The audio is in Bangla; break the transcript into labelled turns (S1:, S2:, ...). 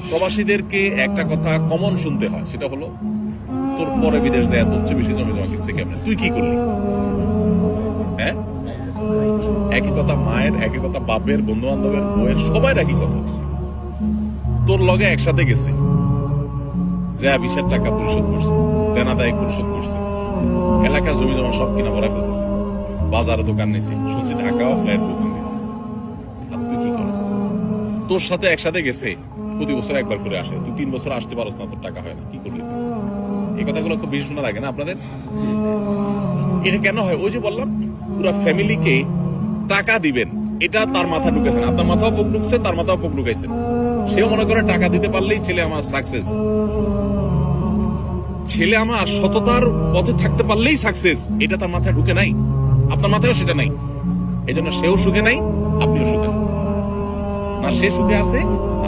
S1: প্রবাসীদেরকে একটা কথা কমন শুনতে হয়, সেটা হলো তোর পরে বিদেশ যায় এত বেশি জমি জমা কিনছে কেমন, তুই কি করলি? হ্যাঁ, একই কথা মায়ের, একই কথা বাপের, বন্ধু বান্ধবের, বউয়ের, সবাই একই কথা। তোর লগে একসাথে গেছে, যে 20,000 টাকা পরিশোধ করছে, দেনা দায়িক পরিশোধ করছে, এলাকার জমি জমা সব কিনা ভরা ফেলতেছে, বাজারে দোকান নিয়েছে, শুনছি ঢাকাও ফ্ল্যাট বুকিং দিয়েছে। আর তুই কি করিস? তোর সাথে একসাথে গেছে, প্রতি বছর একবার করে আসে, তুই 3 বছর আসতে পারস না, তোর টাকা হয় না, কি করলি? এই কথাগুলো খুব বেশি শোনা লাগে না আপনাদের? এটা কেন হয়? ওই যে বললাম, পুরো ফ্যামিলিকে টাকা দিবেন, এটা তার মাথা ঢুকেছেন, আপনার মাথাও পোক ঢুকছে, তার মাথাও পোক ঢুকাইছেন। সেও মনে করে টাকা দিতে পারলেই ছেলে আমার সাকসেস, ছেলে আমার সততার পথে থাকতে পারলেই সাকসেস, এটা তার মাথায় ঢুকে নাই, আপনার মাথায়ও সেটা নাই। এই জন্য সেও সুখে নাই, আপনিও সুখে নাই। না সে সুখে আছে, না